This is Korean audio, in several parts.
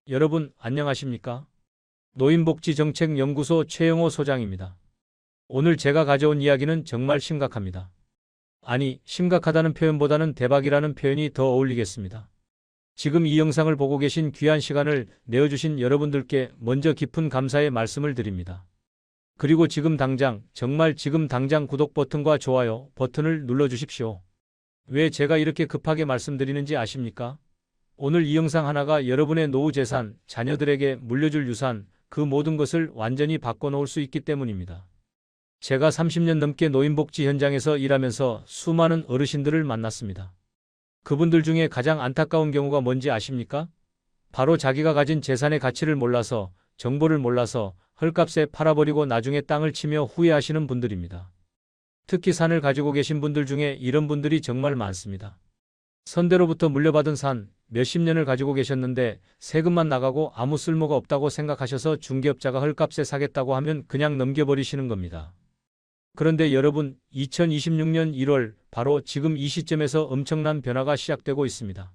여러분 안녕하십니까? 노인복지정책연구소 최영호 소장입니다. 오늘 제가 가져온 이야기는 정말 심각합니다. 아니, 심각하다는 표현보다는 대박이라는 표현이 더 어울리겠습니다. 지금 이 영상을 보고 계신 귀한 시간을 내어주신 여러분들께 먼저 깊은 감사의 말씀을 드립니다. 그리고 지금 당장, 정말 지금 당장 구독 버튼과 좋아요 버튼을 눌러주십시오. 왜 제가 이렇게 급하게 말씀드리는지 아십니까? 오늘 이 영상 하나가 여러분의 노후 재산, 자녀들에게 물려줄 유산, 그 모든 것을 완전히 바꿔놓을 수 있기 때문입니다. 제가 30년 넘게 노인복지 현장에서 일하면서 수많은 어르신들을 만났습니다. 그분들 중에 가장 안타까운 경우가 뭔지 아십니까? 바로 자기가 가진 재산의 가치를 몰라서, 정보를 몰라서 헐값에 팔아버리고 나중에 땅을 치며 후회하시는 분들입니다. 특히 산을 가지고 계신 분들 중에 이런 분들이 정말 많습니다. 선대로부터 물려받은 산 몇십 년을 가지고 계셨는데 세금만 나가고 아무 쓸모가 없다고 생각하셔서 중개업자가 헐값에 사겠다고 하면 그냥 넘겨버리시는 겁니다. 그런데 여러분, 2026년 1월 바로 지금 이 시점에서 엄청난 변화가 시작되고 있습니다.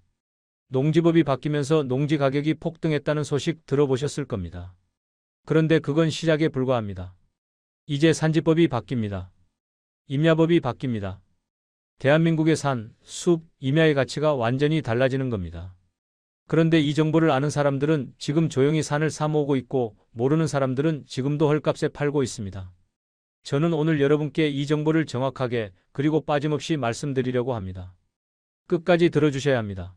농지법이 바뀌면서 농지 가격이 폭등했다는 소식 들어보셨을 겁니다. 그런데 그건 시작에 불과합니다. 이제 산지법이 바뀝니다. 임야법이 바뀝니다. 대한민국의 산, 숲, 임야의 가치가 완전히 달라지는 겁니다. 그런데 이 정보를 아는 사람들은 지금 조용히 산을 사 모으고 있고 모르는 사람들은 지금도 헐값에 팔고 있습니다. 저는 오늘 여러분께 이 정보를 정확하게 그리고 빠짐없이 말씀드리려고 합니다. 끝까지 들어주셔야 합니다.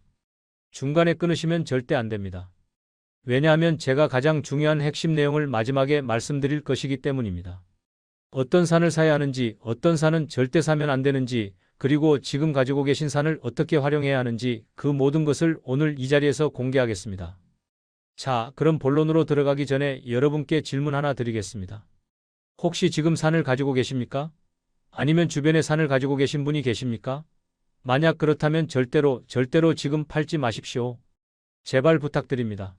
중간에 끊으시면 절대 안 됩니다. 왜냐하면 제가 가장 중요한 핵심 내용을 마지막에 말씀드릴 것이기 때문입니다. 어떤 산을 사야 하는지, 어떤 산은 절대 사면 안 되는지, 그리고 지금 가지고 계신 산을 어떻게 활용해야 하는지 그 모든 것을 오늘 이 자리에서 공개하겠습니다. 자, 그럼 본론으로 들어가기 전에 여러분께 질문 하나 드리겠습니다. 혹시 지금 산을 가지고 계십니까? 아니면 주변에 산을 가지고 계신 분이 계십니까? 만약 그렇다면 절대로 지금 팔지 마십시오. 제발 부탁드립니다.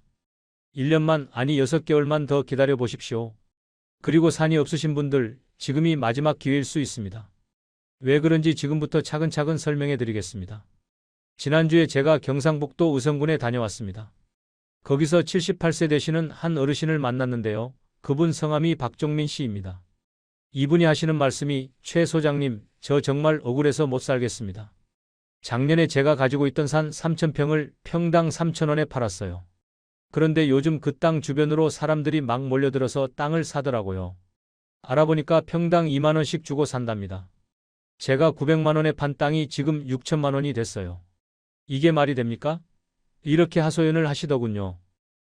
1년만 아니 6개월만 더 기다려 보십시오. 그리고 산이 없으신 분들, 지금이 마지막 기회일 수 있습니다. 왜 그런지 지금부터 차근차근 설명해 드리겠습니다. 지난주에 제가 경상북도 의성군에 다녀왔습니다. 거기서 78세 되시는 한 어르신을 만났는데요. 그분 성함이 박종민 씨입니다. 이분이 하시는 말씀이 최 소장님, 저 정말 억울해서 못 살겠습니다. 작년에 제가 가지고 있던 산 3,000평을 평당 3,000원에 팔았어요. 그런데 요즘 그 땅 주변으로 사람들이 막 몰려들어서 땅을 사더라고요. 알아보니까 평당 2만 원씩 주고 산답니다. 제가 900만 원에 판 땅이 지금 6천만 원이 됐어요. 이게 말이 됩니까? 이렇게 하소연을 하시더군요.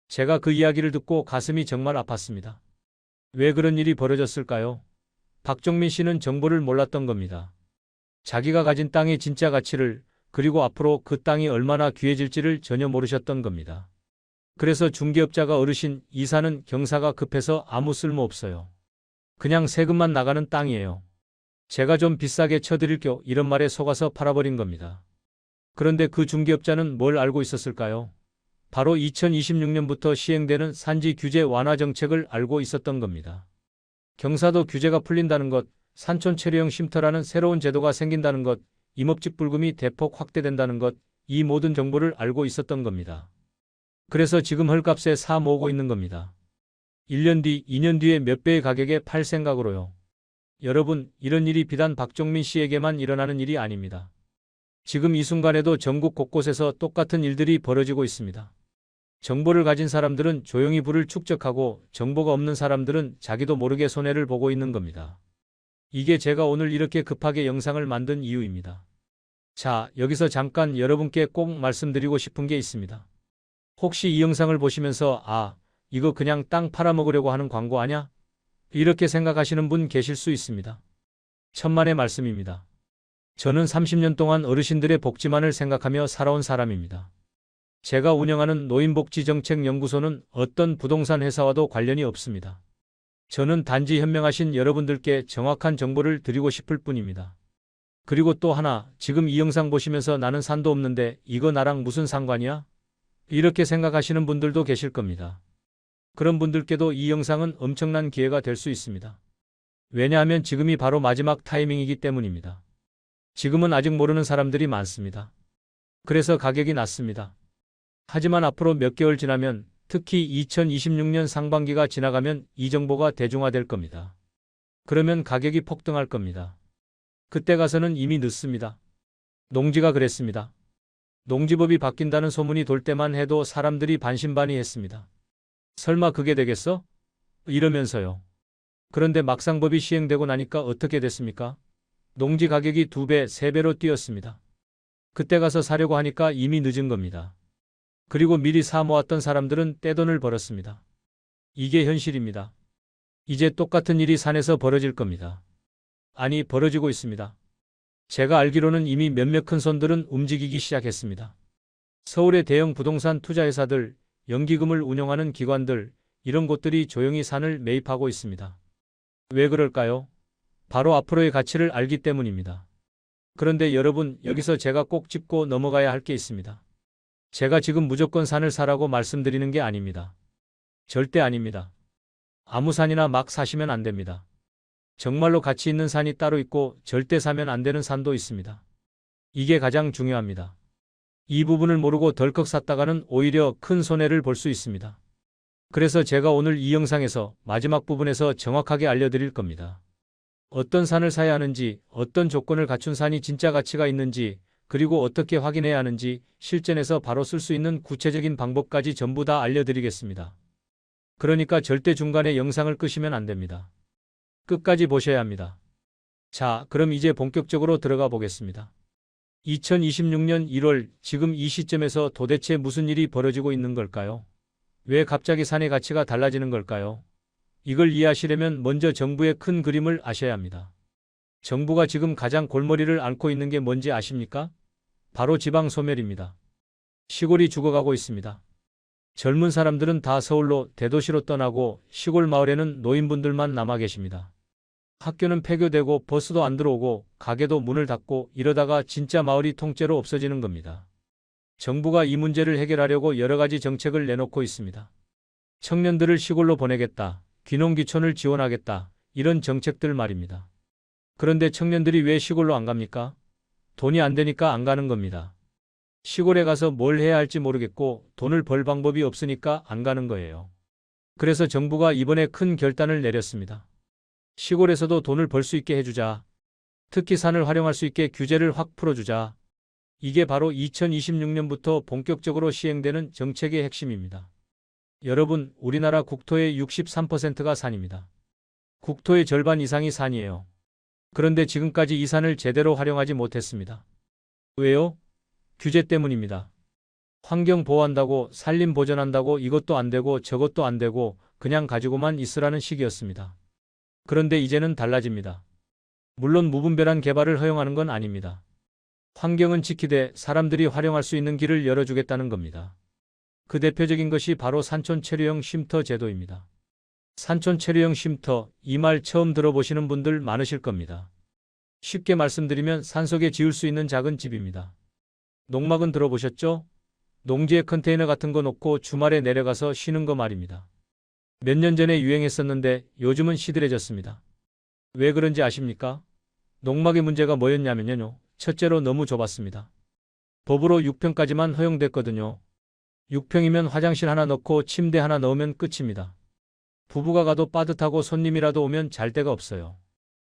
제가 그 이야기를 듣고 가슴이 정말 아팠습니다. 왜 그런 일이 벌어졌을까요? 박종민 씨는 정보를 몰랐던 겁니다. 자기가 가진 땅의 진짜 가치를, 그리고 앞으로 그 땅이 얼마나 귀해질지를 전혀 모르셨던 겁니다. 그래서 중개업자가 어르신, 이 산은 경사가 급해서 아무 쓸모 없어요. 그냥 세금만 나가는 땅이에요. 제가 좀 비싸게 쳐드릴게요. 이런 말에 속아서 팔아버린 겁니다. 그런데 그 중개업자는 뭘 알고 있었을까요? 바로 2026년부터 시행되는 산지 규제 완화 정책을 알고 있었던 겁니다. 경사도 규제가 풀린다는 것, 산촌 체류형 쉼터라는 새로운 제도가 생긴다는 것, 임업직 불금이 대폭 확대된다는 것, 이 모든 정보를 알고 있었던 겁니다. 그래서 지금 헐값에 사 모으고 있는 겁니다. 1년 뒤, 2년 뒤에 몇 배의 가격에 팔 생각으로요. 여러분, 이런 일이 비단 박종민 씨에게만 일어나는 일이 아닙니다. 지금 이 순간에도 전국 곳곳에서 똑같은 일들이 벌어지고 있습니다. 정보를 가진 사람들은 조용히 부를 축적하고 정보가 없는 사람들은 자기도 모르게 손해를 보고 있는 겁니다. 이게 제가 오늘 이렇게 급하게 영상을 만든 이유입니다. 자, 여기서 잠깐 여러분께 꼭 말씀드리고 싶은 게 있습니다. 혹시 이 영상을 보시면서 이거 그냥 땅 팔아먹으려고 하는 광고 아냐? 이렇게 생각하시는 분 계실 수 있습니다. 천만의 말씀입니다. 저는 30년 동안 어르신들의 복지만을 생각하며 살아온 사람입니다. 제가 운영하는 노인복지정책연구소는 어떤 부동산 회사와도 관련이 없습니다. 저는 단지 현명하신 여러분들께 정확한 정보를 드리고 싶을 뿐입니다. 그리고 또 하나, 지금 이 영상 보시면서 나는 산도 없는데 이거 나랑 무슨 상관이야? 이렇게 생각하시는 분들도 계실 겁니다. 그런 분들께도 이 영상은 엄청난 기회가 될 수 있습니다. 왜냐하면 지금이 바로 마지막 타이밍이기 때문입니다. 지금은 아직 모르는 사람들이 많습니다. 그래서 가격이 낮습니다. 하지만 앞으로 몇 개월 지나면 특히 2026년 상반기가 지나가면 이 정보가 대중화될 겁니다. 그러면 가격이 폭등할 겁니다. 그때 가서는 이미 늦습니다. 농지가 그랬습니다. 농지법이 바뀐다는 소문이 돌 때만 해도 사람들이 반신반의했습니다. 설마 그게 되겠어? 이러면서요. 그런데 막상 법이 시행되고 나니까 어떻게 됐습니까? 농지 가격이 2배, 3배로 뛰었습니다. 그때 가서 사려고 하니까 이미 늦은 겁니다. 그리고 미리 사 모았던 사람들은 떼돈을 벌었습니다. 이게 현실입니다. 이제 똑같은 일이 산에서 벌어질 겁니다. 아니, 벌어지고 있습니다. 제가 알기로는 이미 몇몇 큰 손들은 움직이기 시작했습니다. 서울의 대형 부동산 투자회사들, 연기금을 운영하는 기관들, 이런 곳들이 조용히 산을 매입하고 있습니다. 왜 그럴까요? 바로 앞으로의 가치를 알기 때문입니다. 그런데 여러분, 여기서 제가 꼭 짚고 넘어가야 할 게 있습니다. 제가 지금 무조건 산을 사라고 말씀드리는 게 아닙니다. 절대 아닙니다. 아무 산이나 막 사시면 안 됩니다. 정말로 가치 있는 산이 따로 있고 절대 사면 안 되는 산도 있습니다. 이게 가장 중요합니다. 이 부분을 모르고 덜컥 샀다가는 오히려 큰 손해를 볼 수 있습니다. 그래서 제가 오늘 이 영상에서 마지막 부분에서 정확하게 알려드릴 겁니다. 어떤 산을 사야 하는지, 어떤 조건을 갖춘 산이 진짜 가치가 있는지, 그리고 어떻게 확인해야 하는지 실전에서 바로 쓸 수 있는 구체적인 방법까지 전부 다 알려드리겠습니다. 그러니까 절대 중간에 영상을 끄시면 안 됩니다. 끝까지 보셔야 합니다. 자, 그럼 이제 본격적으로 들어가 보겠습니다. 2026년 1월, 지금 이 시점에서 도대체 무슨 일이 벌어지고 있는 걸까요? 왜 갑자기 산의 가치가 달라지는 걸까요? 이걸 이해하시려면 먼저 정부의 큰 그림을 아셔야 합니다. 정부가 지금 가장 골머리를 앓고 있는 게 뭔지 아십니까? 바로 지방 소멸입니다. 시골이 죽어가고 있습니다. 젊은 사람들은 다 서울로, 대도시로 떠나고 시골 마을에는 노인분들만 남아 계십니다. 학교는 폐교되고 버스도 안 들어오고 가게도 문을 닫고 이러다가 진짜 마을이 통째로 없어지는 겁니다. 정부가 이 문제를 해결하려고 여러 가지 정책을 내놓고 있습니다. 청년들을 시골로 보내겠다, 귀농귀촌을 지원하겠다, 이런 정책들 말입니다. 그런데 청년들이 왜 시골로 안 갑니까? 돈이 안 되니까 안 가는 겁니다. 시골에 가서 뭘 해야 할지 모르겠고 돈을 벌 방법이 없으니까 안 가는 거예요. 그래서 정부가 이번에 큰 결단을 내렸습니다. 시골에서도 돈을 벌 수 있게 해주자. 특히 산을 활용할 수 있게 규제를 확 풀어주자. 이게 바로 2026년부터 본격적으로 시행되는 정책의 핵심입니다. 여러분, 우리나라 국토의 63%가 산입니다. 국토의 절반 이상이 산이에요. 그런데 지금까지 이 산을 제대로 활용하지 못했습니다. 왜요? 규제 때문입니다. 환경 보호한다고, 산림 보전한다고 이것도 안 되고 저것도 안 되고 그냥 가지고만 있으라는 식이었습니다. 그런데 이제는 달라집니다. 물론 무분별한 개발을 허용하는 건 아닙니다. 환경은 지키되 사람들이 활용할 수 있는 길을 열어주겠다는 겁니다. 그 대표적인 것이 바로 산촌 체류형 쉼터 제도입니다. 산촌 체류형 쉼터, 이 말 처음 들어보시는 분들 많으실 겁니다. 쉽게 말씀드리면 산속에 지을 수 있는 작은 집입니다. 농막은 들어보셨죠? 농지에 컨테이너 같은 거 놓고 주말에 내려가서 쉬는 거 말입니다. 몇 년 전에 유행했었는데 요즘은 시들해졌습니다. 왜 그런지 아십니까? 농막의 문제가 뭐였냐면요. 첫째로 너무 좁았습니다. 법으로 6평까지만 허용됐거든요. 6평이면 화장실 하나 넣고 침대 하나 넣으면 끝입니다. 부부가 가도 빠듯하고 손님이라도 오면 잘 데가 없어요.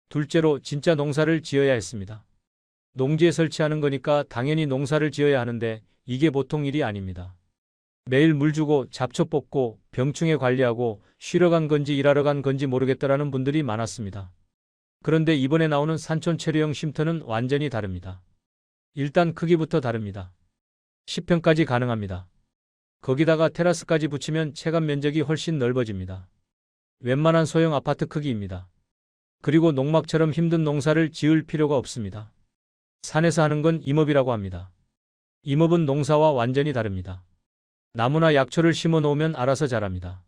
둘째로 진짜 농사를 지어야 했습니다. 농지에 설치하는 거니까 당연히 농사를 지어야 하는데 이게 보통 일이 아닙니다. 매일 물 주고 잡초 뽑고 병충해 관리하고 쉬러 간 건지 일하러 간 건지 모르겠다라는 분들이 많았습니다. 그런데 이번에 나오는 산촌 체류형 쉼터는 완전히 다릅니다. 일단 크기부터 다릅니다. 10평까지 가능합니다. 거기다가 테라스까지 붙이면 체감 면적이 훨씬 넓어집니다. 웬만한 소형 아파트 크기입니다. 그리고 농막처럼 힘든 농사를 지을 필요가 없습니다. 산에서 하는 건 임업이라고 합니다. 임업은 농사와 완전히 다릅니다. 나무나 약초를 심어 놓으면 알아서 자랍니다.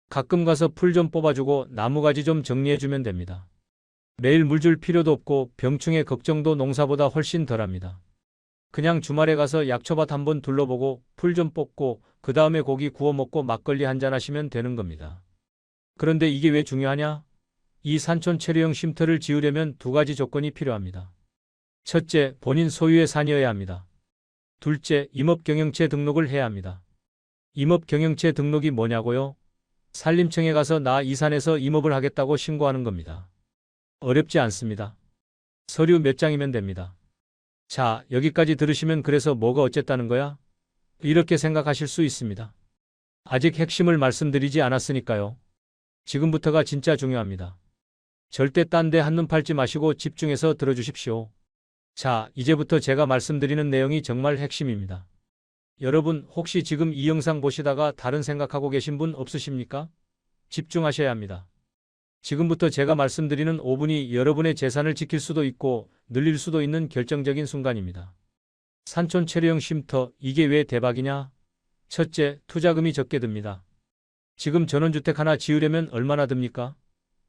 가끔 가서 풀 좀 뽑아주고 나무가지 좀 정리해주면 됩니다. 매일 물 줄 필요도 없고 병충해 걱정도 농사보다 훨씬 덜합니다. 그냥 주말에 가서 약초밭 한번 둘러보고 풀 좀 뽑고 그 다음에 고기 구워 먹고 막걸리 한잔 하시면 되는 겁니다. 그런데 이게 왜 중요하냐? 이 산촌 체류형 쉼터를 지으려면 두 가지 조건이 필요합니다. 첫째, 본인 소유의 산이어야 합니다. 둘째, 임업경영체 등록을 해야 합니다. 임업 경영체 등록이 뭐냐고요? 산림청에 가서 나 이 산에서 임업을 하겠다고 신고하는 겁니다. 어렵지 않습니다. 서류 몇 장이면 됩니다. 자, 여기까지 들으시면 그래서 뭐가 어쨌다는 거야? 이렇게 생각하실 수 있습니다. 아직 핵심을 말씀드리지 않았으니까요. 지금부터가 진짜 중요합니다. 절대 딴 데 한눈 팔지 마시고 집중해서 들어주십시오. 자, 이제부터 제가 말씀드리는 내용이 정말 핵심입니다. 여러분, 혹시 지금 이 영상 보시다가 다른 생각하고 계신 분 없으십니까? 집중하셔야 합니다. 지금부터 제가 말씀드리는 5분이 여러분의 재산을 지킬 수도 있고 늘릴 수도 있는 결정적인 순간입니다. 산촌 체류형 쉼터, 이게 왜 대박이냐? 첫째, 투자금이 적게 듭니다. 지금 전원주택 하나 지으려면 얼마나 듭니까?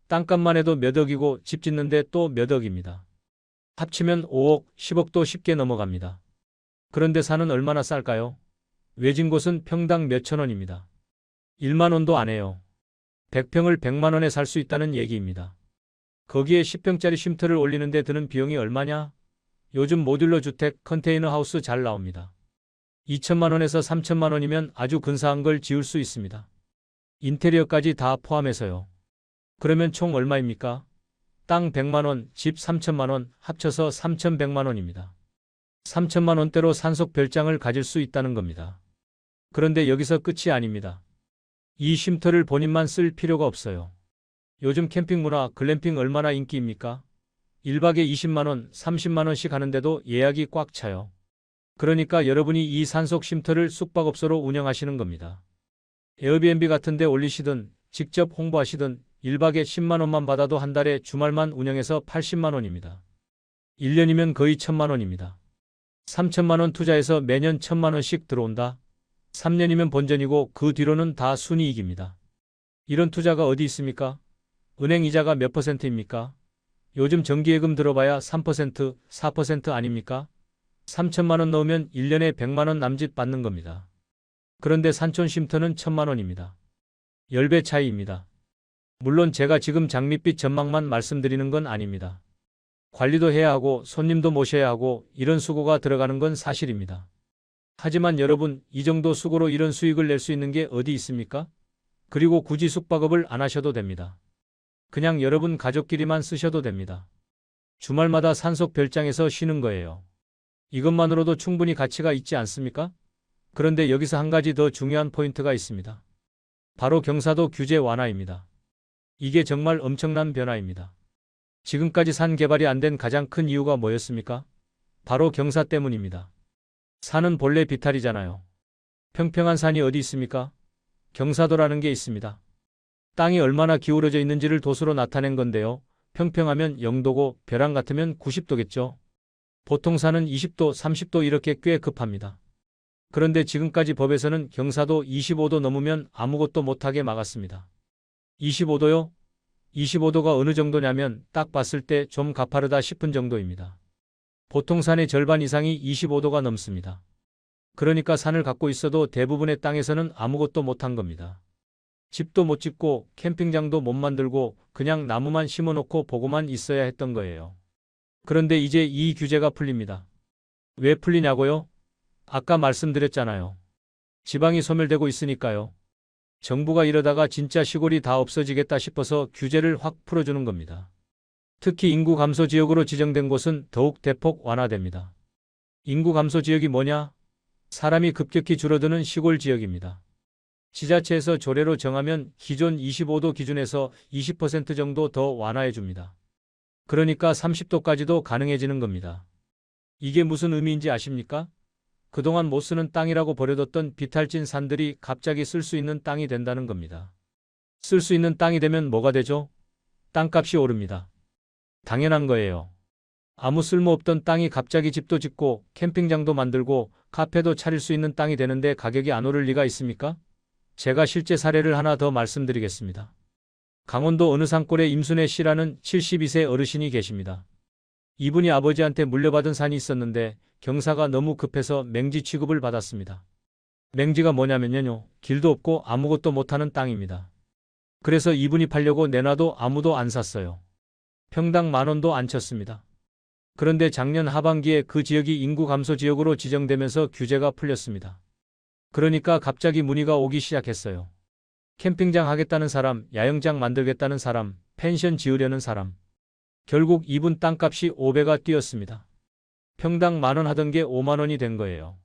땅값만 해도 몇 억이고 집 짓는데 또 몇 억입니다. 합치면 5억, 10억도 쉽게 넘어갑니다. 그런데 산은 얼마나 쌀까요? 외진 곳은 평당 몇천 원입니다. 1만 원도 안 해요. 100평을 100만 원에 살 수 있다는 얘기입니다. 거기에 10평짜리 쉼터를 올리는데 드는 비용이 얼마냐? 요즘 모듈러 주택, 컨테이너 하우스 잘 나옵니다. 2천만 원에서 3천만 원이면 아주 근사한 걸 지을 수 있습니다. 인테리어까지 다 포함해서요. 그러면 총 얼마입니까? 땅 100만 원, 집 3천만 원, 합쳐서 3,100만 원입니다. 3천만 원대로 산속 별장을 가질 수 있다는 겁니다. 그런데 여기서 끝이 아닙니다. 이 쉼터를 본인만 쓸 필요가 없어요. 요즘 캠핑 문화, 글램핑 얼마나 인기입니까? 1박에 20만 원, 30만 원씩 하는데도 예약이 꽉 차요. 그러니까 여러분이 이 산속 쉼터를 숙박업소로 운영하시는 겁니다. 에어비앤비 같은 데 올리시든 직접 홍보하시든 1박에 10만 원만 받아도 한 달에 주말만 운영해서 80만 원입니다. 1년이면 거의 1,000만 원입니다. 3천만 원 투자해서 매년 1,000만 원씩 들어온다. 3년이면 본전이고 그 뒤로는 다 순이익입니다. 이런 투자가 어디 있습니까? 은행 이자가 몇 %입니까? 요즘 정기예금 들어봐야 3%, 4% 아닙니까? 3천만 원 넣으면 1년에 100만 원 남짓 받는 겁니다. 그런데 산촌 쉼터는 1,000만 원입니다. 10배 차이입니다. 물론 제가 지금 장밋빛 전망만 말씀드리는 건 아닙니다. 관리도 해야 하고 손님도 모셔야 하고 이런 수고가 들어가는 건 사실입니다. 하지만 여러분, 이 정도 수고로 이런 수익을 낼 수 있는 게 어디 있습니까? 그리고 굳이 숙박업을 안 하셔도 됩니다. 그냥 여러분 가족끼리만 쓰셔도 됩니다. 주말마다 산속 별장에서 쉬는 거예요. 이것만으로도 충분히 가치가 있지 않습니까? 그런데 여기서 한 가지 더 중요한 포인트가 있습니다. 바로 경사도 규제 완화입니다. 이게 정말 엄청난 변화입니다. 지금까지 산 개발이 안 된 가장 큰 이유가 뭐였습니까? 바로 경사 때문입니다. 산은 본래 비탈이잖아요. 평평한 산이 어디 있습니까? 경사도라는 게 있습니다. 땅이 얼마나 기울어져 있는지를 도수로 나타낸 건데요. 평평하면 0도고 벼랑 같으면 90도겠죠. 보통 산은 20도, 30도 이렇게 꽤 급합니다. 그런데 지금까지 법에서는 경사도 25도 넘으면 아무것도 못하게 막았습니다. 25도요? 25도가 어느 정도냐면 딱 봤을 때 좀 가파르다 싶은 정도입니다. 보통 산의 절반 이상이 25도가 넘습니다. 그러니까 산을 갖고 있어도 대부분의 땅에서는 아무것도 못한 겁니다. 집도 못 짓고 캠핑장도 못 만들고 그냥 나무만 심어놓고 보고만 있어야 했던 거예요. 그런데 이제 이 규제가 풀립니다. 왜 풀리냐고요? 아까 말씀드렸잖아요. 지방이 소멸되고 있으니까요. 정부가 이러다가 진짜 시골이 다 없어지겠다 싶어서 규제를 확 풀어주는 겁니다. 특히 인구 감소 지역으로 지정된 곳은 더욱 대폭 완화됩니다. 인구 감소 지역이 뭐냐? 사람이 급격히 줄어드는 시골 지역입니다. 지자체에서 조례로 정하면 기존 25도 기준에서 20% 정도 더 완화해 줍니다. 그러니까 30도까지도 가능해지는 겁니다. 이게 무슨 의미인지 아십니까? 그동안 못 쓰는 땅이라고 버려뒀던 비탈진 산들이 갑자기 쓸 수 있는 땅이 된다는 겁니다. 쓸 수 있는 땅이 되면 뭐가 되죠? 땅값이 오릅니다. 당연한 거예요. 아무 쓸모없던 땅이 갑자기 집도 짓고 캠핑장도 만들고 카페도 차릴 수 있는 땅이 되는데 가격이 안 오를 리가 있습니까? 제가 실제 사례를 하나 더 말씀드리겠습니다. 강원도 어느 산골에 임순애 씨라는 72세 어르신이 계십니다. 이분이 아버지한테 물려받은 산이 있었는데 경사가 너무 급해서 맹지 취급을 받았습니다. 맹지가 뭐냐면요. 길도 없고 아무것도 못하는 땅입니다. 그래서 이분이 팔려고 내놔도 아무도 안 샀어요. 평당 10,000원도 안 쳤습니다. 그런데 작년 하반기에 그 지역이 인구 감소 지역으로 지정되면서 규제가 풀렸습니다. 그러니까 갑자기 문의가 오기 시작했어요. 캠핑장 하겠다는 사람, 야영장 만들겠다는 사람, 펜션 지으려는 사람. 결국 이분 땅값이 5배가 뛰었습니다. 평당 10,000원 하던 게 50,000원이 된 거예요.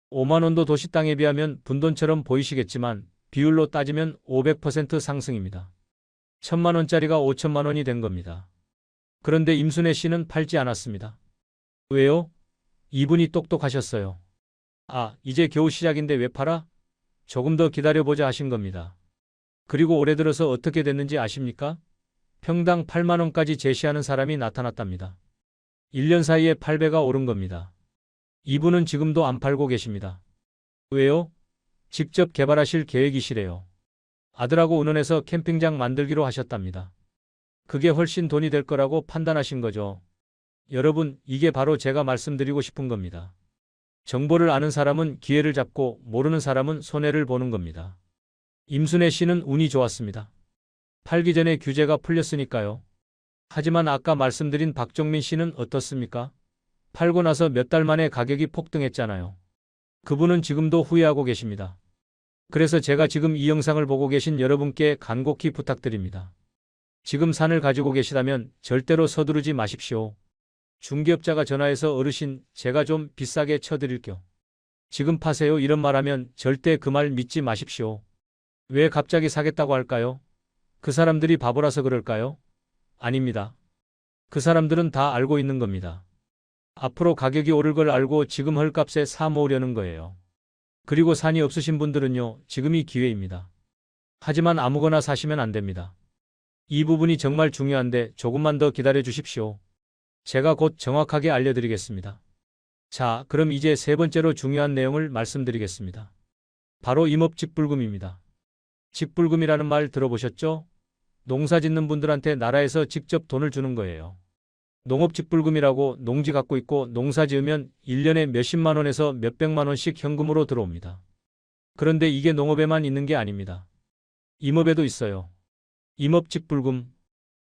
50,000원도 도시 땅에 비하면 분돈처럼 보이시겠지만 비율로 따지면 500% 상승입니다. 1,000,000원짜리가 5,000,000원이 된 겁니다. 그런데 임순애 씨는 팔지 않았습니다. 왜요? 이분이 똑똑하셨어요. 아, 이제 겨우 시작인데 왜 팔아? 조금 더 기다려보자 하신 겁니다. 그리고 올해 들어서 어떻게 됐는지 아십니까? 평당 80,000원까지 제시하는 사람이 나타났답니다. 1년 사이에 8배가 오른 겁니다. 이분은 지금도 안 팔고 계십니다. 왜요? 직접 개발하실 계획이시래요. 아들하고 의논해서 캠핑장 만들기로 하셨답니다. 그게 훨씬 돈이 될 거라고 판단하신 거죠. 여러분, 이게 바로 제가 말씀드리고 싶은 겁니다. 정보를 아는 사람은 기회를 잡고 모르는 사람은 손해를 보는 겁니다. 임순애 씨는 운이 좋았습니다. 팔기 전에 규제가 풀렸으니까요. 하지만 아까 말씀드린 박종민 씨는 어떻습니까? 팔고 나서 몇 달 만에 가격이 폭등했잖아요. 그분은 지금도 후회하고 계십니다. 그래서 제가 지금 이 영상을 보고 계신 여러분께 간곡히 부탁드립니다. 지금 산을 가지고 계시다면 절대로 서두르지 마십시오. 중개업자가 전화해서 어르신, 제가 좀 비싸게 쳐드릴게요. 지금 파세요 이런 말하면 절대 그 말 믿지 마십시오. 왜 갑자기 사겠다고 할까요? 그 사람들이 바보라서 그럴까요? 아닙니다. 그 사람들은 다 알고 있는 겁니다. 앞으로 가격이 오를 걸 알고 지금 헐값에 사 모으려는 거예요. 그리고 산이 없으신 분들은요, 지금이 기회입니다. 하지만 아무거나 사시면 안 됩니다. 이 부분이 정말 중요한데 조금만 더 기다려 주십시오. 제가 곧 정확하게 알려드리겠습니다. 자, 그럼 이제 세 번째로 중요한 내용을 말씀드리겠습니다. 바로 임업직불금입니다. 직불금이라는 말 들어보셨죠? 농사 짓는 분들한테 나라에서 직접 돈을 주는 거예요. 농업직불금이라고 농지 갖고 있고 농사 지으면 1년에 몇십만 원에서 몇백만 원씩 현금으로 들어옵니다. 그런데 이게 농업에만 있는 게 아닙니다. 임업에도 있어요. 임업직불금.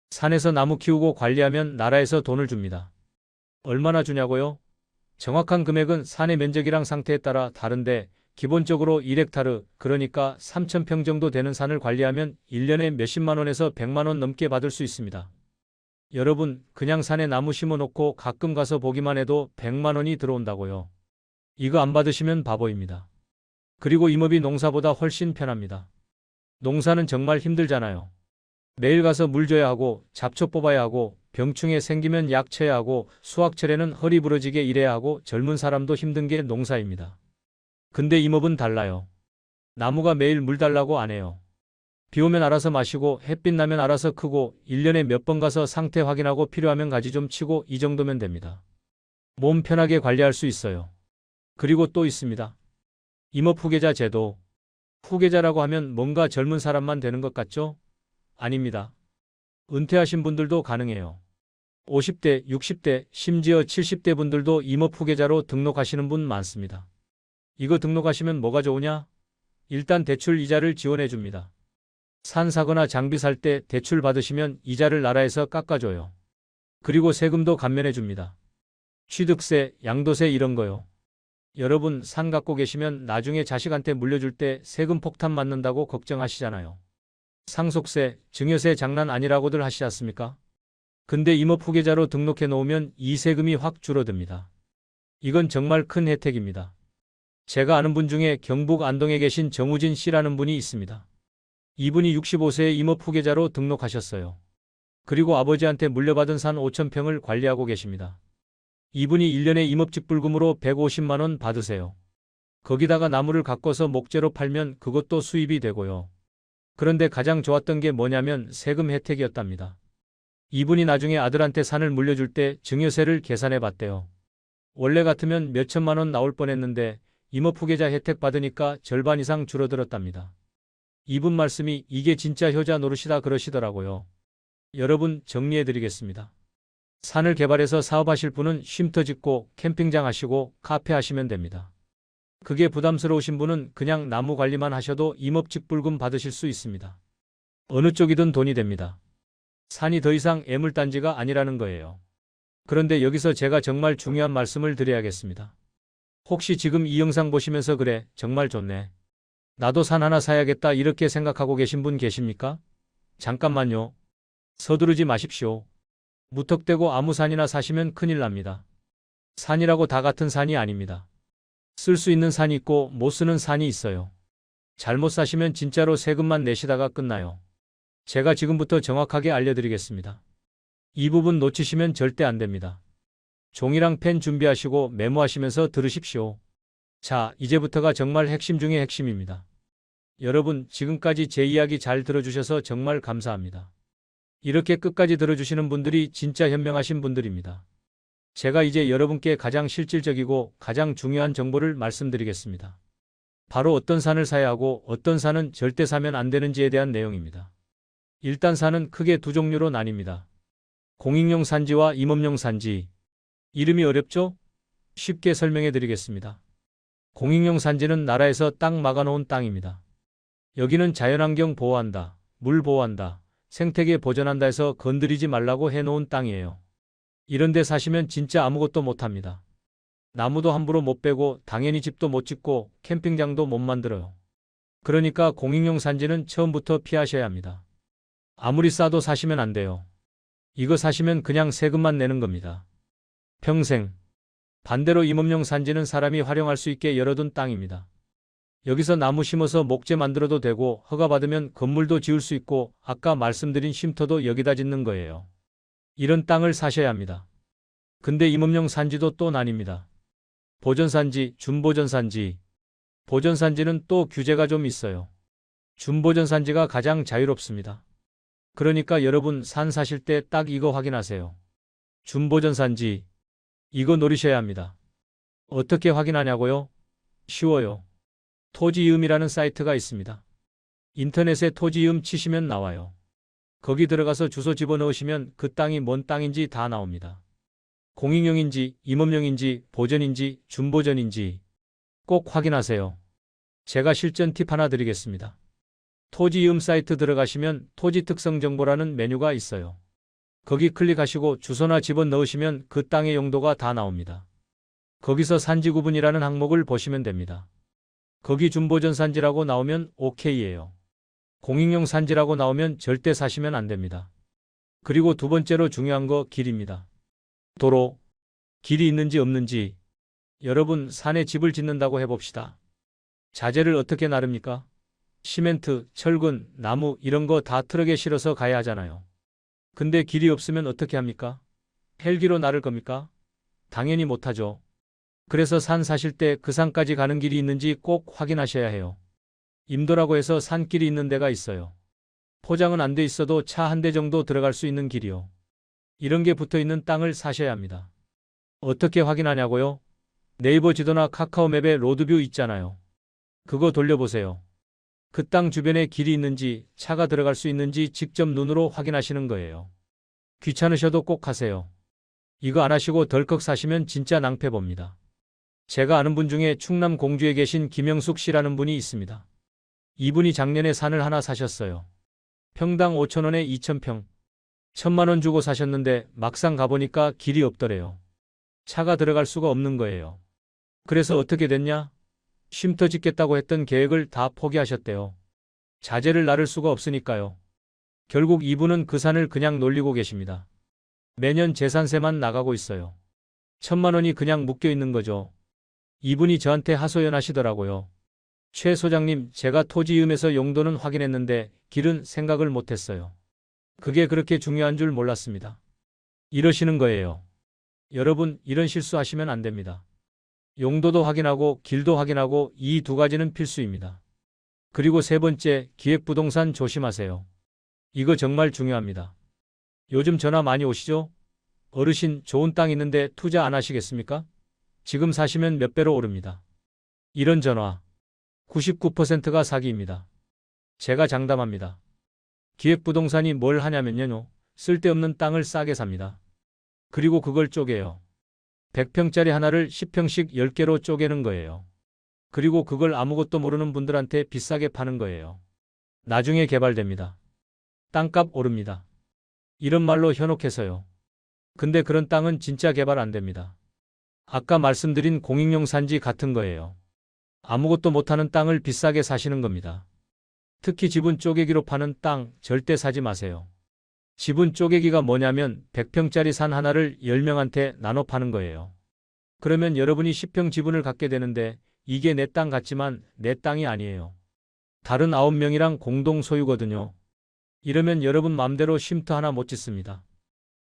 산에서 나무 키우고 관리하면 나라에서 돈을 줍니다. 얼마나 주냐고요? 정확한 금액은 산의 면적이랑 상태에 따라 다른데 기본적으로 1헥타르, 그러니까 3,000평 정도 되는 산을 관리하면 1년에 몇십만 원에서 100만 원 넘게 받을 수 있습니다. 여러분, 그냥 산에 나무 심어놓고 가끔 가서 보기만 해도 100만 원이 들어온다고요. 이거 안 받으시면 바보입니다. 그리고 임업이 농사보다 훨씬 편합니다. 농사는 정말 힘들잖아요. 매일 가서 물 줘야 하고 잡초 뽑아야 하고 병충해 생기면 약 쳐야 하고 수확철에는 허리 부러지게 일해야 하고 젊은 사람도 힘든 게 농사입니다. 근데 임업은 달라요. 나무가 매일 물 달라고 안 해요. 비 오면 알아서 마시고 햇빛 나면 알아서 크고 1년에 몇 번 가서 상태 확인하고 필요하면 가지 좀 치고 이 정도면 됩니다. 몸 편하게 관리할 수 있어요. 그리고 또 있습니다. 임업 후계자 제도. 후계자라고 하면 뭔가 젊은 사람만 되는 것 같죠? 아닙니다. 은퇴하신 분들도 가능해요. 50대, 60대, 심지어 70대 분들도 임업 후계자로 등록하시는 분 많습니다. 이거 등록하시면 뭐가 좋으냐? 일단 대출 이자를 지원해 줍니다. 산 사거나 장비 살 때 대출 받으시면 이자를 나라에서 깎아줘요. 그리고 세금도 감면해 줍니다. 취득세, 양도세 이런 거요. 여러분, 산 갖고 계시면 나중에 자식한테 물려줄 때 세금 폭탄 맞는다고 걱정하시잖아요. 상속세, 증여세 장난 아니라고들 하시지 않습니까? 근데 임업 후계자로 등록해 놓으면 이 세금이 확 줄어듭니다. 이건 정말 큰 혜택입니다. 제가 아는 분 중에 경북 안동에 계신 정우진 씨라는 분이 있습니다. 이분이 65세에 임업 후계자로 등록하셨어요. 그리고 아버지한테 물려받은 산 5,000평을 관리하고 계십니다. 이분이 1년에 임업직불금으로 150만 원 받으세요. 거기다가 나무를 가꿔서 목재로 팔면 그것도 수입이 되고요. 그런데 가장 좋았던 게 뭐냐면 세금 혜택이었답니다. 이분이 나중에 아들한테 산을 물려줄 때 증여세를 계산해 봤대요. 원래 같으면 몇천만 원 나올 뻔했는데 임업 후계자 혜택 받으니까 절반 이상 줄어들었답니다. 이분 말씀이 이게 진짜 효자 노릇이다 그러시더라고요. 여러분, 정리해 드리겠습니다. 산을 개발해서 사업하실 분은 쉼터 짓고 캠핑장 하시고 카페 하시면 됩니다. 그게 부담스러우신 분은 그냥 나무 관리만 하셔도 임업직불금 받으실 수 있습니다. 어느 쪽이든 돈이 됩니다. 산이 더 이상 애물단지가 아니라는 거예요. 그런데 여기서 제가 정말 중요한 말씀을 드려야겠습니다. 혹시 지금 이 영상 보시면서 그래, 정말 좋네. 나도 산 하나 사야겠다 이렇게 생각하고 계신 분 계십니까? 잠깐만요. 서두르지 마십시오. 무턱대고 아무 산이나 사시면 큰일 납니다. 산이라고 다 같은 산이 아닙니다. 쓸 수 있는 산이 있고 못 쓰는 산이 있어요. 잘못 사시면 진짜로 세금만 내시다가 끝나요. 제가 지금부터 정확하게 알려드리겠습니다. 이 부분 놓치시면 절대 안 됩니다. 종이랑 펜 준비하시고 메모하시면서 들으십시오. 자, 이제부터가 정말 핵심 중의 핵심입니다. 여러분, 지금까지 제 이야기 잘 들어주셔서 정말 감사합니다. 이렇게 끝까지 들어주시는 분들이 진짜 현명하신 분들입니다. 제가 이제 여러분께 가장 실질적이고 가장 중요한 정보를 말씀드리겠습니다. 바로 어떤 산을 사야 하고 어떤 산은 절대 사면 안 되는지에 대한 내용입니다. 일단 산은 크게 두 종류로 나뉩니다. 공익용 산지와 임업용 산지. 이름이 어렵죠? 쉽게 설명해 드리겠습니다. 공익용 산지는 나라에서 땅 막아놓은 땅입니다. 여기는 자연환경 보호한다, 물 보호한다, 생태계 보전한다 해서 건드리지 말라고 해놓은 땅이에요. 이런 데 사시면 진짜 아무것도 못합니다. 나무도 함부로 못 베고 당연히 집도 못 짓고 캠핑장도 못 만들어요. 그러니까 공익용 산지는 처음부터 피하셔야 합니다. 아무리 싸도 사시면 안 돼요. 이거 사시면 그냥 세금만 내는 겁니다. 평생. 반대로 임업용 산지는 사람이 활용할 수 있게 열어둔 땅입니다. 여기서 나무 심어서 목재 만들어도 되고 허가받으면 건물도 지을 수 있고 아까 말씀드린 쉼터도 여기다 짓는 거예요. 이런 땅을 사셔야 합니다. 근데 임업용 산지도 또 나뉩니다. 보전산지, 준보전산지. 보전산지는 또 규제가 좀 있어요. 준보전산지가 가장 자유롭습니다. 그러니까 여러분 산 사실 때 딱 이거 확인하세요. 준보전산지. 이거 노리셔야 합니다. 어떻게 확인하냐고요? 쉬워요. 토지이음이라는 사이트가 있습니다. 인터넷에 토지이음 치시면 나와요. 거기 들어가서 주소 집어넣으시면 그 땅이 뭔 땅인지 다 나옵니다. 공익용인지, 임업용인지, 보전인지, 준보전인지 꼭 확인하세요. 제가 실전 팁 하나 드리겠습니다. 토지이음 사이트 들어가시면 토지 특성 정보라는 메뉴가 있어요. 거기 클릭하시고 주소나 집어넣으시면 그 땅의 용도가 다 나옵니다. 거기서 산지 구분이라는 항목을 보시면 됩니다. 거기 준보전 산지라고 나오면 OK예요. 공익용 산지라고 나오면 절대 사시면 안 됩니다. 그리고 두 번째로 중요한 거 길입니다. 도로. 길이 있는지 없는지. 여러분 산에 집을 짓는다고 해봅시다. 자재를 어떻게 나릅니까? 시멘트, 철근, 나무 이런 거 다 트럭에 실어서 가야 하잖아요. 근데 길이 없으면 어떻게 합니까? 헬기로 나를 겁니까? 당연히 못하죠. 그래서 산 사실 때 그 산까지 가는 길이 있는지 꼭 확인하셔야 해요. 임도라고 해서 산길이 있는 데가 있어요. 포장은 안 돼 있어도 차 한 대 정도 들어갈 수 있는 길이요. 이런 게 붙어 있는 땅을 사셔야 합니다. 어떻게 확인하냐고요? 네이버 지도나 카카오맵에 로드뷰 있잖아요. 그거 돌려보세요. 그 땅 주변에 길이 있는지 차가 들어갈 수 있는지 직접 눈으로 확인하시는 거예요. 귀찮으셔도 꼭 하세요. 이거 안 하시고 덜컥 사시면 진짜 낭패 봅니다. 제가 아는 분 중에 충남 공주에 계신 김영숙 씨라는 분이 있습니다. 이분이 작년에 산을 하나 사셨어요. 평당 5,000원에 2,000평. 1,000만 원 주고 사셨는데 막상 가보니까 길이 없더래요. 차가 들어갈 수가 없는 거예요. 그래서 어떻게 됐냐? 쉼터 짓겠다고 했던 계획을 다 포기하셨대요. 자재를 나를 수가 없으니까요. 결국 이분은 그 산을 그냥 놀리고 계십니다. 매년 재산세만 나가고 있어요. 1,000만 원이 그냥 묶여 있는 거죠. 이분이 저한테 하소연하시더라고요. 최 소장님, 제가 토지이음에서 용도는 확인했는데 길은 생각을 못했어요. 그게 그렇게 중요한 줄 몰랐습니다. 이러시는 거예요. 여러분, 이런 실수하시면 안 됩니다. 용도도 확인하고 길도 확인하고 이 두 가지는 필수입니다. 그리고 세 번째, 기획부동산 조심하세요. 이거 정말 중요합니다. 요즘 전화 많이 오시죠? 어르신, 좋은 땅 있는데 투자 안 하시겠습니까? 지금 사시면 몇 배로 오릅니다. 이런 전화. 99%가 사기입니다. 제가 장담합니다. 기획부동산이 뭘 하냐면요. 쓸데없는 땅을 싸게 삽니다. 그리고 그걸 쪼개요. 100평짜리 하나를 10평씩 10개로 쪼개는 거예요. 그리고 그걸 아무것도 모르는 분들한테 비싸게 파는 거예요. 나중에 개발됩니다. 땅값 오릅니다. 이런 말로 현혹해서요. 근데 그런 땅은 진짜 개발 안 됩니다. 아까 말씀드린 공익용 산지 같은 거예요. 아무것도 못하는 땅을 비싸게 사시는 겁니다. 특히 지분 쪼개기로 파는 땅 절대 사지 마세요. 지분 쪼개기가 뭐냐면 100평짜리 산 하나를 10명한테 나눠 파는 거예요. 그러면 여러분이 10평 지분을 갖게 되는데 이게 내 땅 같지만 내 땅이 아니에요. 다른 9명이랑 공동 소유거든요. 이러면 여러분 맘대로 쉼터 하나 못 짓습니다.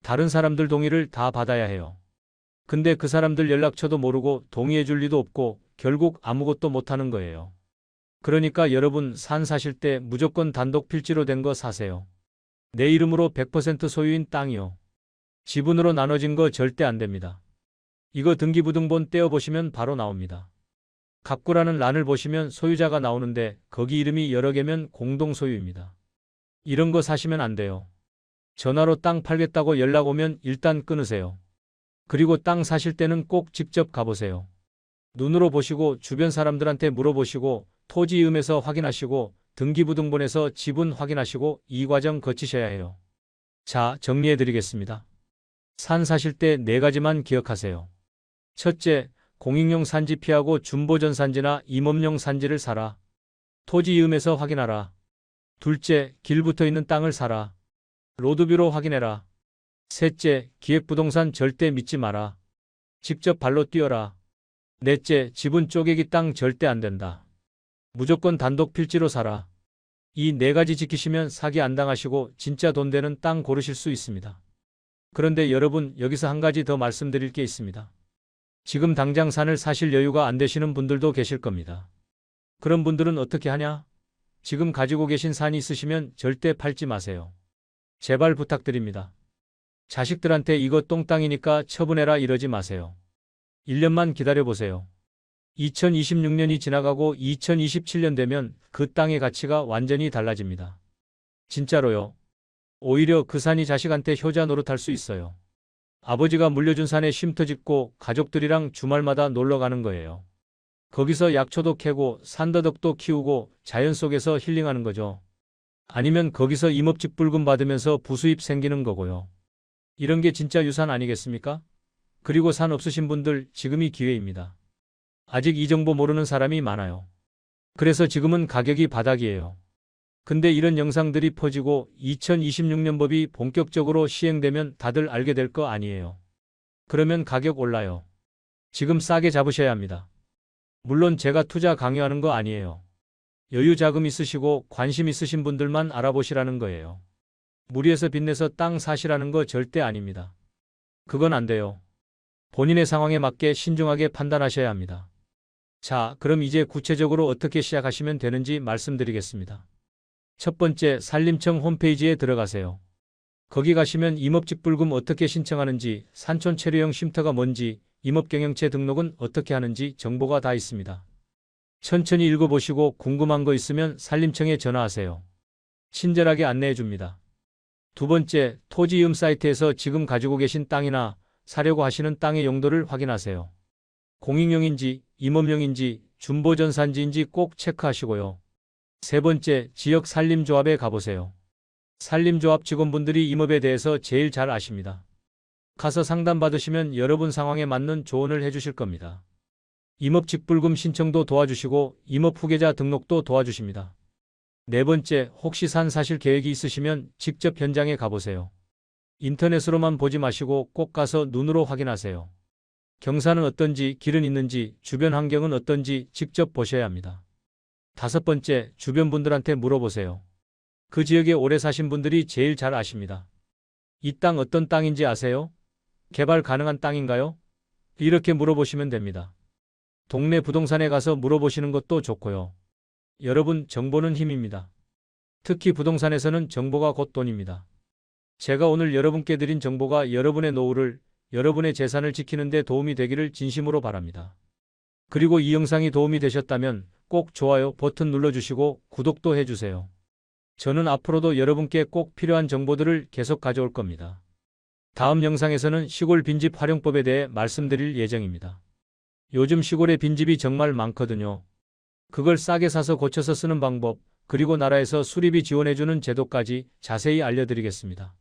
다른 사람들 동의를 다 받아야 해요. 근데 그 사람들 연락처도 모르고 동의해 줄 리도 없고 결국 아무것도 못하는 거예요. 그러니까 여러분 산 사실 때 무조건 단독 필지로 된 거 사세요. 내 이름으로 100% 소유인 땅이요. 지분으로 나눠진 거 절대 안 됩니다. 이거 등기부등본 떼어보시면 바로 나옵니다. 갑구라는 란을 보시면 소유자가 나오는데 거기 이름이 여러 개면 공동 소유입니다. 이런 거 사시면 안 돼요. 전화로 땅 팔겠다고 연락 오면 일단 끊으세요. 그리고 땅 사실 때는 꼭 직접 가보세요. 눈으로 보시고 주변 사람들한테 물어보시고 토지음에서 확인하시고 등기부등본에서 지분 확인하시고 이 과정 거치셔야 해요. 자, 정리해 드리겠습니다. 산 사실 때 4가지만 기억하세요. 첫째, 공익용 산지 피하고 준보전 산지나 임업용 산지를 사라. 토지음에서 확인하라. 둘째, 길 붙어 있는 땅을 사라. 로드뷰로 확인해라. 셋째, 기획부동산 절대 믿지 마라. 직접 발로 뛰어라. 넷째, 지분 쪼개기 땅 절대 안 된다. 무조건 단독 필지로 사라. 이 4가지 지키시면 사기 안 당하시고 진짜 돈 되는 땅 고르실 수 있습니다. 그런데 여러분 여기서 한 가지 더 말씀드릴 게 있습니다. 지금 당장 산을 사실 여유가 안 되시는 분들도 계실 겁니다. 그런 분들은 어떻게 하냐? 지금 가지고 계신 산이 있으시면 절대 팔지 마세요. 제발 부탁드립니다. 자식들한테 이거 똥땅이니까 처분해라 이러지 마세요. 1년만 기다려보세요. 2026년이 지나가고 2027년 되면 그 땅의 가치가 완전히 달라집니다. 진짜로요. 오히려 그 산이 자식한테 효자 노릇할 수 있어요. 아버지가 물려준 산에 쉼터 짓고 가족들이랑 주말마다 놀러 가는 거예요. 거기서 약초도 캐고 산더덕도 키우고 자연 속에서 힐링하는 거죠. 아니면 거기서 임업직 불금 받으면서 부수입 생기는 거고요. 이런 게 진짜 유산 아니겠습니까? 그리고 산 없으신 분들 지금이 기회입니다. 아직 이 정보 모르는 사람이 많아요. 그래서 지금은 가격이 바닥이에요. 근데 이런 영상들이 퍼지고 2026년 법이 본격적으로 시행되면 다들 알게 될 거 아니에요. 그러면 가격 올라요. 지금 싸게 잡으셔야 합니다. 물론 제가 투자 강요하는 거 아니에요. 여유 자금 있으시고 관심 있으신 분들만 알아보시라는 거예요. 무리해서 빚내서 땅 사시라는 거 절대 아닙니다. 그건 안 돼요. 본인의 상황에 맞게 신중하게 판단하셔야 합니다. 자, 그럼 이제 구체적으로 어떻게 시작하시면 되는지 말씀드리겠습니다. 첫 번째, 산림청 홈페이지에 들어가세요. 거기 가시면 임업직불금 어떻게 신청하는지, 산촌 체류형 쉼터가 뭔지, 임업경영체 등록은 어떻게 하는지 정보가 다 있습니다. 천천히 읽어보시고 궁금한 거 있으면 산림청에 전화하세요. 친절하게 안내해 줍니다. 두 번째, 토지이음 사이트에서 지금 가지고 계신 땅이나 사려고 하시는 땅의 용도를 확인하세요. 공익용인지, 임업용인지, 준보전산지인지 꼭 체크하시고요. 세 번째, 지역 산림조합에 가보세요. 산림조합 직원분들이 임업에 대해서 제일 잘 아십니다. 가서 상담받으시면 여러분 상황에 맞는 조언을 해주실 겁니다. 임업직불금 신청도 도와주시고 임업 후계자 등록도 도와주십니다. 네 번째, 혹시 산 사실 계획이 있으시면 직접 현장에 가보세요. 인터넷으로만 보지 마시고 꼭 가서 눈으로 확인하세요. 경사는 어떤지, 길은 있는지, 주변 환경은 어떤지 직접 보셔야 합니다. 다섯 번째, 주변 분들한테 물어보세요. 그 지역에 오래 사신 분들이 제일 잘 아십니다. 이 땅 어떤 땅인지 아세요? 개발 가능한 땅인가요? 이렇게 물어보시면 됩니다. 동네 부동산에 가서 물어보시는 것도 좋고요. 여러분, 정보는 힘입니다. 특히 부동산에서는 정보가 곧 돈입니다. 제가 오늘 여러분께 드린 정보가 여러분의 노후를, 여러분의 재산을 지키는 데 도움이 되기를 진심으로 바랍니다. 그리고 이 영상이 도움이 되셨다면 꼭 좋아요 버튼 눌러주시고 구독도 해주세요. 저는 앞으로도 여러분께 꼭 필요한 정보들을 계속 가져올 겁니다. 다음 영상에서는 시골 빈집 활용법에 대해 말씀드릴 예정입니다. 요즘 시골에 빈집이 정말 많거든요. 그걸 싸게 사서 고쳐서 쓰는 방법, 그리고 나라에서 수리비 지원해주는 제도까지 자세히 알려드리겠습니다.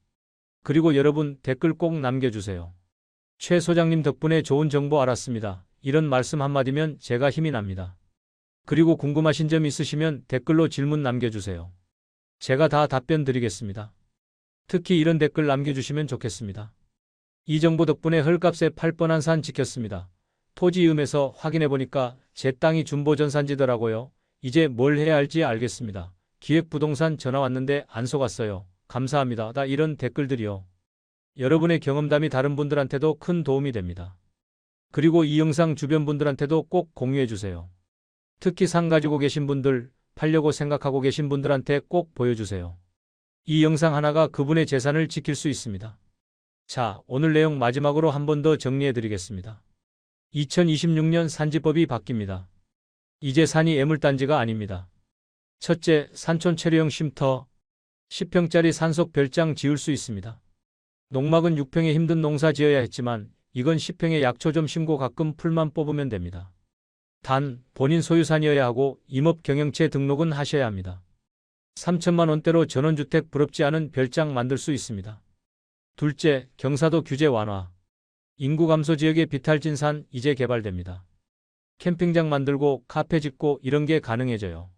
그리고 여러분 댓글 꼭 남겨주세요. 최 소장님 덕분에 좋은 정보 알았습니다. 이런 말씀 한마디면 제가 힘이 납니다. 그리고 궁금하신 점 있으시면 댓글로 질문 남겨주세요. 제가 다 답변 드리겠습니다. 특히 이런 댓글 남겨주시면 좋겠습니다. 이 정보 덕분에 헐값에 팔 뻔한 산 지켰습니다. 토지음에서 확인해보니까 제 땅이 준보전산지더라고요. 이제 뭘 해야 할지 알겠습니다. 기획부동산 전화 왔는데 안 속았어요. 감사합니다. 다 이런 댓글들이요. 여러분의 경험담이 다른 분들한테도 큰 도움이 됩니다. 그리고 이 영상 주변 분들한테도 꼭 공유해주세요. 특히 산 가지고 계신 분들, 팔려고 생각하고 계신 분들한테 꼭 보여주세요. 이 영상 하나가 그분의 재산을 지킬 수 있습니다. 자, 오늘 내용 마지막으로 한 번 더 정리해드리겠습니다. 2026년 산지법이 바뀝니다. 이제 산이 애물단지가 아닙니다. 첫째, 산촌 체류형 쉼터. 10평짜리 산속 별장 지을 수 있습니다. 농막은 6평에 힘든 농사 지어야 했지만 이건 10평에 약초 좀 심고 가끔 풀만 뽑으면 됩니다. 단, 본인 소유산이어야 하고 임업 경영체 등록은 하셔야 합니다. 3천만 원대로 전원주택 부럽지 않은 별장 만들 수 있습니다. 둘째, 경사도 규제 완화. 인구 감소 지역의 비탈진 산 이제 개발됩니다. 캠핑장 만들고 카페 짓고 이런 게 가능해져요.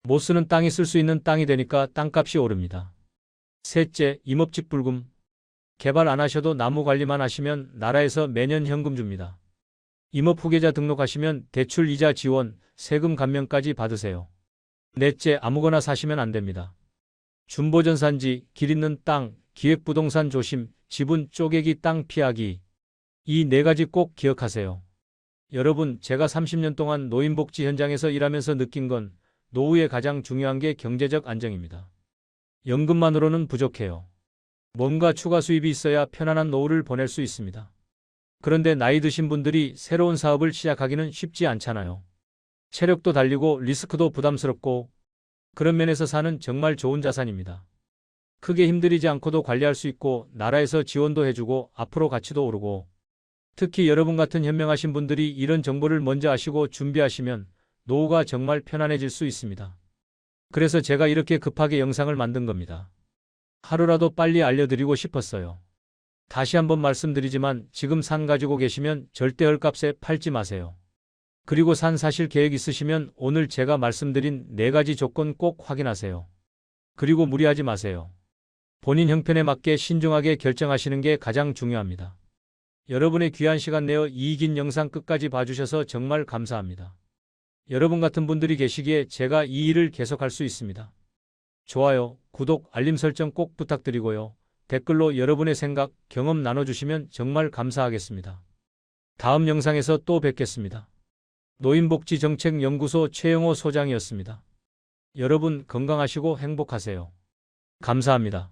못 쓰는 땅이 쓸 수 있는 땅이 되니까 땅값이 오릅니다. 셋째, 임업직 불금. 개발 안 하셔도 나무 관리만 하시면 나라에서 매년 현금 줍니다. 임업 후계자 등록하시면 대출 이자 지원, 세금 감면까지 받으세요. 넷째, 아무거나 사시면 안 됩니다. 준보전산지, 길 있는 땅, 기획부동산 조심, 지분 쪼개기 땅 피하기. 이 네 가지 꼭 기억하세요. 여러분, 제가 30년 동안 노인복지 현장에서 일하면서 느낀 건 노후에 가장 중요한 게 경제적 안정입니다. 연금만으로는 부족해요. 뭔가 추가 수입이 있어야 편안한 노후를 보낼 수 있습니다. 그런데 나이 드신 분들이 새로운 사업을 시작하기는 쉽지 않잖아요. 체력도 달리고 리스크도 부담스럽고 그런 면에서 산은 정말 좋은 자산입니다. 크게 힘들이지 않고도 관리할 수 있고 나라에서 지원도 해주고 앞으로 가치도 오르고 특히 여러분 같은 현명하신 분들이 이런 정보를 먼저 아시고 준비하시면 노후가 정말 편안해질 수 있습니다. 그래서 제가 이렇게 급하게 영상을 만든 겁니다. 하루라도 빨리 알려드리고 싶었어요. 다시 한번 말씀드리지만 지금 산 가지고 계시면 절대 헐값에 팔지 마세요. 그리고 산 사실 계획 있으시면 오늘 제가 말씀드린 네 가지 조건 꼭 확인하세요. 그리고 무리하지 마세요. 본인 형편에 맞게 신중하게 결정하시는 게 가장 중요합니다. 여러분의 귀한 시간 내어 이 긴 영상 끝까지 봐주셔서 정말 감사합니다. 여러분 같은 분들이 계시기에 제가 이 일을 계속할 수 있습니다. 좋아요, 구독, 알림 설정 꼭 부탁드리고요. 댓글로 여러분의 생각, 경험 나눠주시면 정말 감사하겠습니다. 다음 영상에서 또 뵙겠습니다. 노인복지정책연구소 최영호 소장이었습니다. 여러분 건강하시고 행복하세요. 감사합니다.